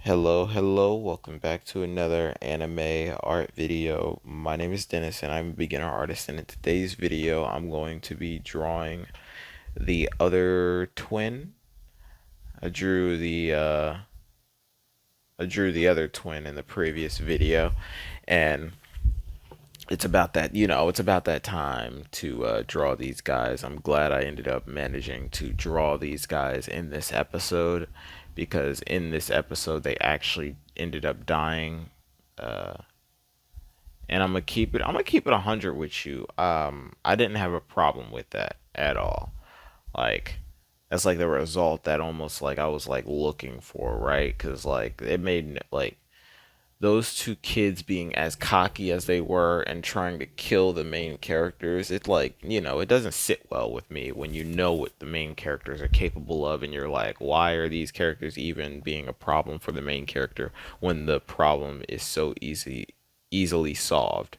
Hello, welcome back to another anime art video. My name is Dennis and I'm a beginner artist, and in today's video I'm going to be drawing the other twin. I drew the uh I drew the other twin in the previous video, and it's about that time to draw these guys. I'm glad I ended up managing to draw these guys in this episode, because in this episode they actually ended up dying. Uh, and I'm gonna keep it 100 with you. I didn't have a problem with that at all. Like, that's like the result that almost like I was like looking for, right? Because like it made like those two kids being as cocky as they were and trying to kill the main characters, it like, it doesn't sit well with me when you know what the main characters are capable of, and you're like, why are these characters even being a problem for the main character when the problem is so easily solved?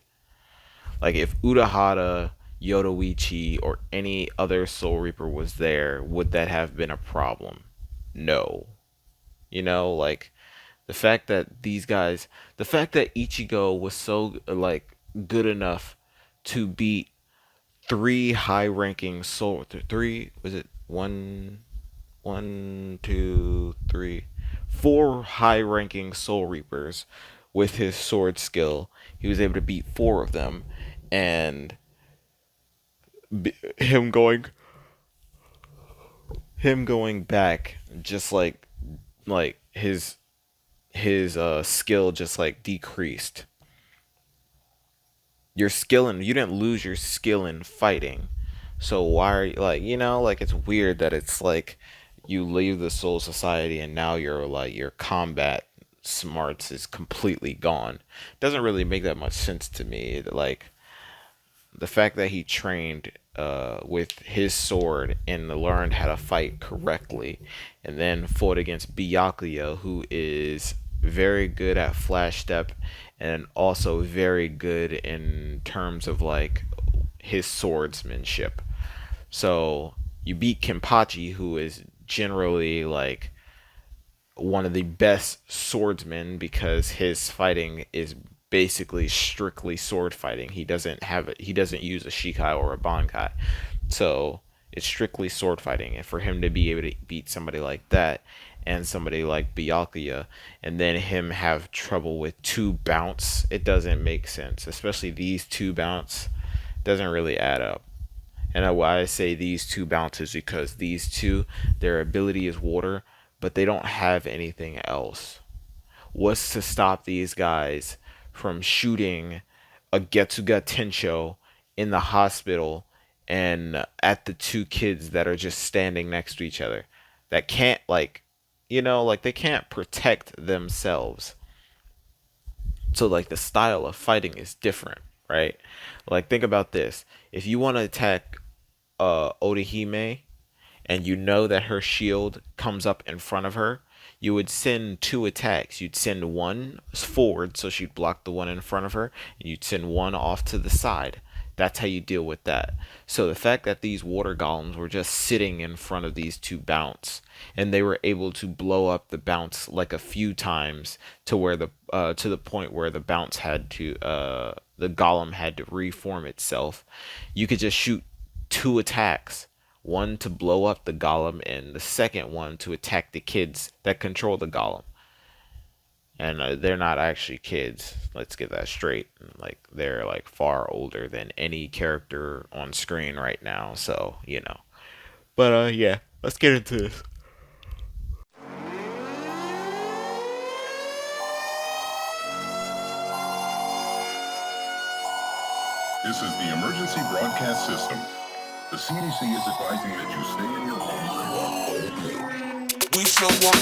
Like, if Urahara, Yodoichi, or any other Soul Reaper was there, would that have been a problem? No. Like, the fact that Ichigo was so like good enough to beat three high-ranking soul, three, was it one, two, three, four high-ranking Soul Reapers with his sword skill. He was able to beat four of them, and him going him going back, just like his skill just like decreased. You didn't lose your skill in fighting. So why are you like, like, it's weird that it's like you leave the Soul Society and now your combat smarts is completely gone. Doesn't really make that much sense to me. Like, the fact that he trained with his sword and learned how to fight correctly, and then fought against Byakuya, who is very good at flash step and also very good in terms of like his swordsmanship. So you beat Kenpachi, who is generally like one of the best swordsmen because his fighting is basically strictly sword fighting. He doesn't use a Shikai or a Bankai. So it's strictly sword fighting. And for him to be able to beat somebody like that and somebody like Byakuya, and then him have trouble with two bounce, it doesn't make sense. Especially these two bounce doesn't really add up. And why I say these two bounces, because these two, their ability is water, but they don't have anything else. What's to stop these guys from shooting a Getsuga Tensho in the hospital and at the two kids that are just standing next to each other, that can't like, like, they can't protect themselves? So like the style of fighting is different, right? Like, think about this. If you want to attack Orihime, and you know that her shield comes up in front of her, you would send two attacks. You'd send one forward so she'd block the one in front of her, and you'd send one off to the side. That's how you deal with that. So the fact that these water golems were just sitting in front of these two bounce, and they were able to blow up the bounce like a few times to where to the point where the golem had to reform itself. You could just shoot two attacks, one to blow up the golem and the second one to attack the kids that control the golem. And they're not actually kids, let's get that straight. Like, they're like far older than any character on screen right now, so but yeah, let's get into this. This is the emergency broadcast system. The CDC is advising that you stay in your home. We show up.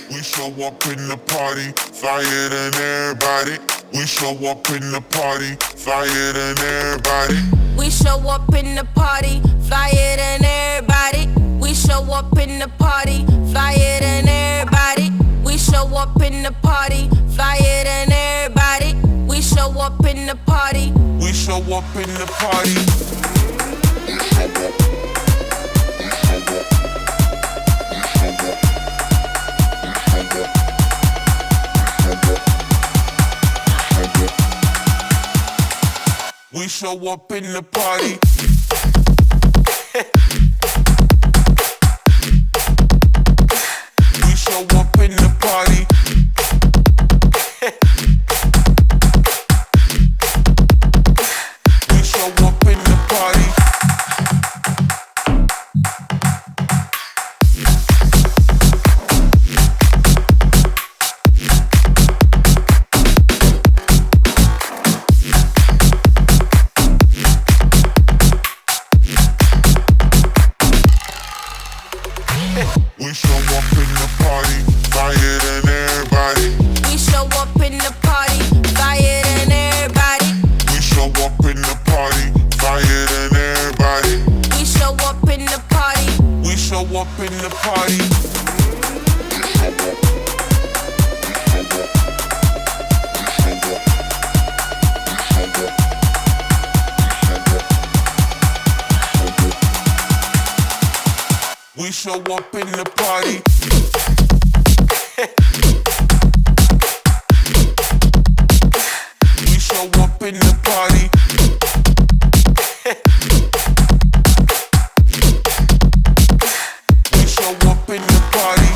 We show up in the party, flyer than everybody. We show up in the party, flyer than everybody. We show up in the party, flyer than everybody. We show up in the up in the party, flyer than everybody. We show up in the party. We show up in the party. We show up in the party. We show up in the party. We show up in the party. We show up in the party, flyer than everybody. We show up in the party, flyer than everybody. We show up in the party, flyer than everybody. We show up in the party. We show up in the party. We show up in the party. We show up in the party. We show up in the party.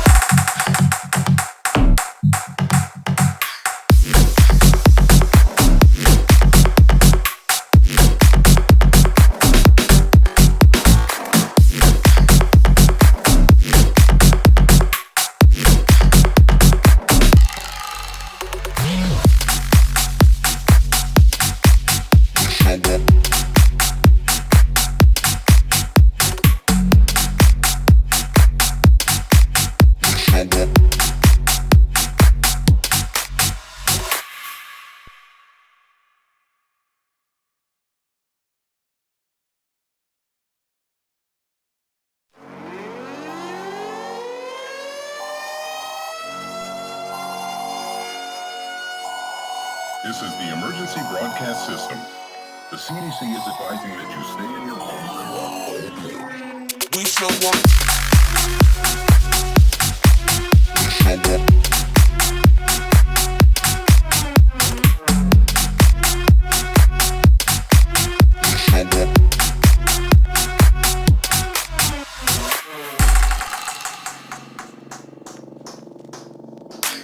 This is the emergency broadcast system. The CDC is advising that you stay in your homes. We show up.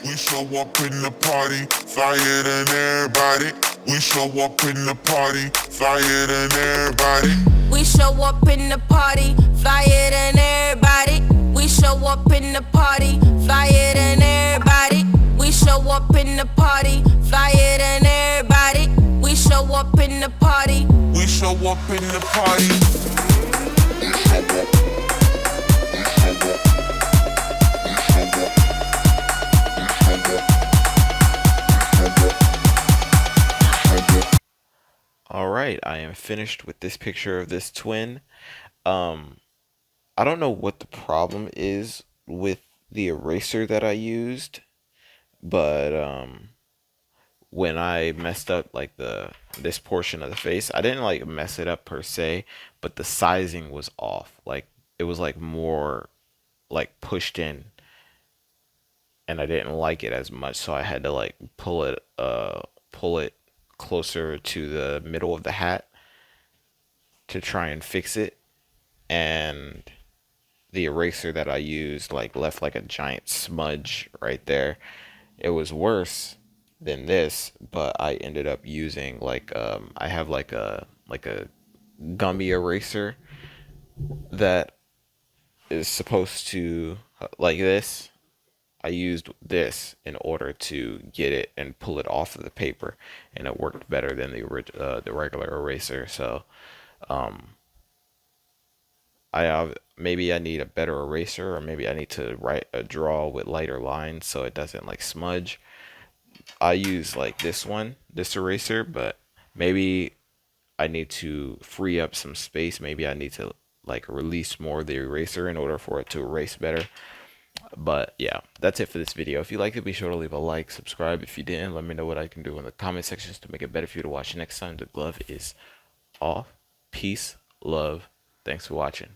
We show up in the party, flyer than everybody. We show up in the party, flyer than everybody. We show up in the party, flyer than everybody. We show up in the party, flyer than everybody. We show up in the party, flyer than everybody. We show up in the party. We show up in the party. All right, I am finished with this picture of this twin. Um, I don't know what the problem is with the eraser that I used, but when I messed up like the this portion of the face, I didn't like mess it up per se, but the sizing was off. Like it was like more like pushed in, and I didn't like it as much, so I had to like pull it closer to the middle of the hat to try and fix it. And the eraser that I used like left like a giant smudge right there. It was worse than this, but I ended up using like I have like a gummy eraser that is supposed to like this. I used this in order to get it and pull it off of the paper, and it worked better than the regular eraser. So maybe I need a better eraser, or maybe I need to write a draw with lighter lines so it doesn't like smudge. I use like this eraser, but maybe I need to free up some space. Maybe I need to like release more of the eraser in order for it to erase better. But yeah, that's it for this video. If you liked it, be sure to leave a like, subscribe. If you didn't, let me know what I can do in the comment sections to make it better for you to watch next time. The glove is off. Peace, love. Thanks for watching.